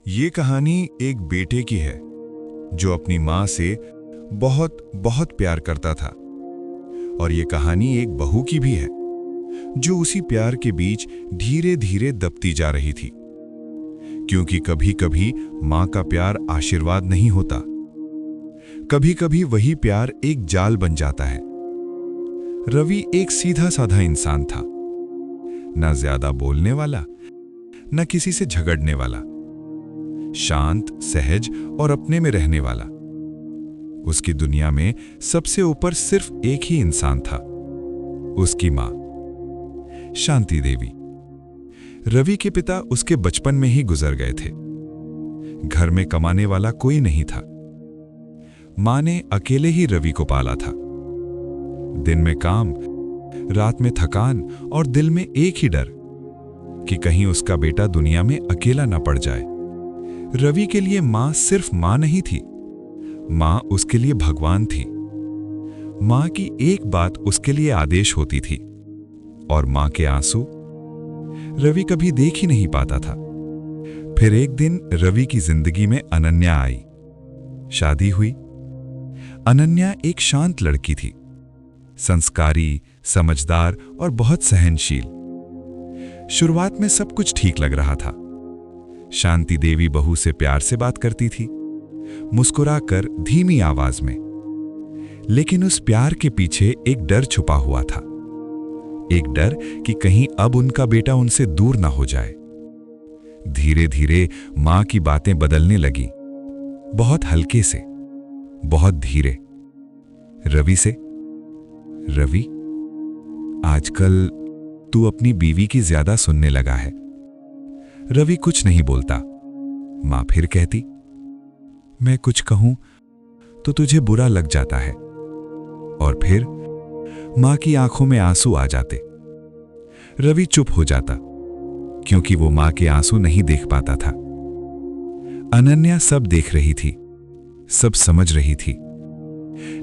ये कहानी एक बेटे की है जो अपनी माँ से बहुत बहुत प्यार करता था। और ये कहानी एक बहू की भी है जो उसी प्यार के बीच धीरे धीरे दबती जा रही थी। क्योंकि कभी कभी माँ का प्यार आशीर्वाद नहीं होता, कभी कभी वही प्यार एक जाल बन जाता है। रवि एक सीधा साधा इंसान था, ना ज्यादा बोलने वाला, न किसी से झगड़ने वाला, शांत, सहज और अपने में रहने वाला। उसकी दुनिया में सबसे ऊपर सिर्फ एक ही इंसान था, उसकी मां शांति देवी। रवि के पिता उसके बचपन में ही गुजर गए थे। घर में कमाने वाला कोई नहीं था। मां ने अकेले ही रवि को पाला था। दिन में काम, रात में थकान और दिल में एक ही डर कि कहीं उसका बेटा दुनिया में अकेला न पड़ जाए। रवि के लिए मां सिर्फ मां नहीं थी, मां उसके लिए भगवान थी। मां की एक बात उसके लिए आदेश होती थी और मां के आंसू रवि कभी देख ही नहीं पाता था। फिर एक दिन रवि की जिंदगी में अनन्या आई। शादी हुई। अनन्या एक शांत लड़की थी, संस्कारी, समझदार और बहुत सहनशील। शुरुआत में सब कुछ ठीक लग रहा था। शांति देवी बहू से प्यार से बात करती थी, मुस्कुराकर, धीमी आवाज में। लेकिन उस प्यार के पीछे एक डर छुपा हुआ था। एक डर कि कहीं अब उनका बेटा उनसे दूर ना हो जाए। धीरे धीरे मां की बातें बदलने लगी, बहुत हल्के से, बहुत धीरे। रवि से, रवि, आजकल तू अपनी बीवी की ज्यादा सुनने लगा है। रवि कुछ नहीं बोलता। मां फिर कहती, मैं कुछ कहूं तो तुझे बुरा लग जाता है। और फिर मां की आंखों में आंसू आ जाते। रवि चुप हो जाता, क्योंकि वो मां के आंसू नहीं देख पाता था। अनन्या सब देख रही थी, सब समझ रही थी,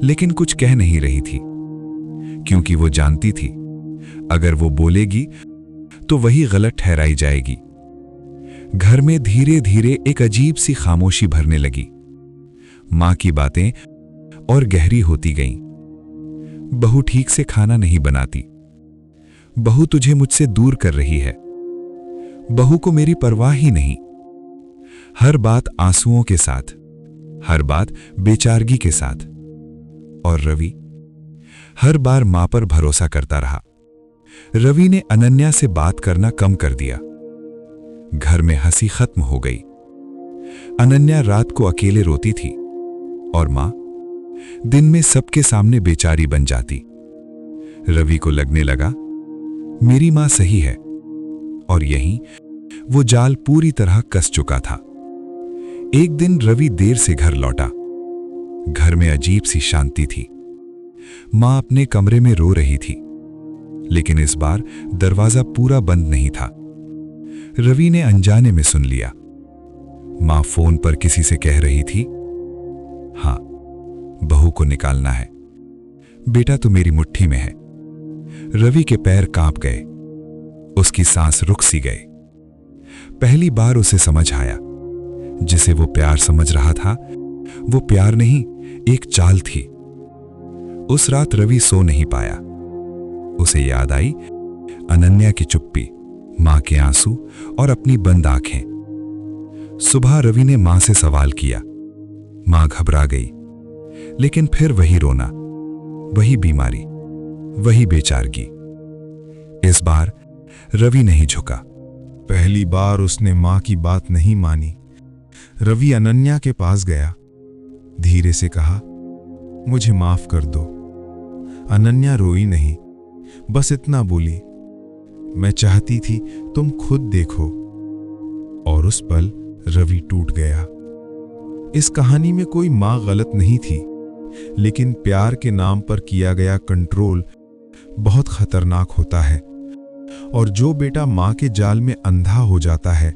लेकिन कुछ कह नहीं रही थी, क्योंकि वो जानती थी अगर वो बोलेगी तो वही गलत ठहराई जाएगी। घर में धीरे धीरे एक अजीब सी खामोशी भरने लगी। मां की बातें और गहरी होती गईं। बहू ठीक से खाना नहीं बनाती। बहू तुझे मुझसे दूर कर रही है। बहू को मेरी परवाह ही नहीं। हर बात आंसुओं के साथ, हर बात बेचारगी के साथ। और रवि हर बार मां पर भरोसा करता रहा। रवि ने अनन्या से बात करना कम कर दिया। घर में हंसी खत्म हो गई। अनन्या रात को अकेले रोती थी और मां दिन में सबके सामने बेचारी बन जाती। रवि को लगने लगा मेरी मां सही है, और यहीं वो जाल पूरी तरह कस चुका था। एक दिन रवि देर से घर लौटा। घर में अजीब सी शांति थी। मां अपने कमरे में रो रही थी, लेकिन इस बार दरवाजा पूरा बंद नहीं था। रवि ने अनजाने में सुन लिया। मां फोन पर किसी से कह रही थी, हां, बहू को निकालना है, बेटा तो मेरी मुट्ठी में है। रवि के पैर कांप गए, उसकी सांस रुक सी गई। पहली बार उसे समझ आया, जिसे वो प्यार समझ रहा था वो प्यार नहीं, एक चाल थी। उस रात रवि सो नहीं पाया। उसे याद आई अनन्या की चुप्पी, मां के आंसू और अपनी बंद आंखें। सुबह रवि ने मां से सवाल किया। मां घबरा गई, लेकिन फिर वही रोना, वही बीमारी, वही बेचारगी। इस बार रवि नहीं झुका। पहली बार उसने मां की बात नहीं मानी। रवि अनन्या के पास गया, धीरे से कहा, मुझे माफ कर दो। अनन्या रोई नहीं, बस इतना बोली, मैं चाहती थी तुम खुद देखो। और उस पल रवि टूट गया। इस कहानी में कोई मां गलत नहीं थी, लेकिन प्यार के नाम पर किया गया कंट्रोल बहुत खतरनाक होता है। और जो बेटा मां के जाल में अंधा हो जाता है,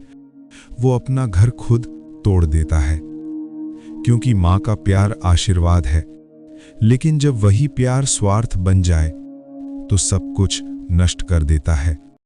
वो अपना घर खुद तोड़ देता है। क्योंकि मां का प्यार आशीर्वाद है, लेकिन जब वही प्यार स्वार्थ बन जाए तो सब कुछ नष्ट कर देता है।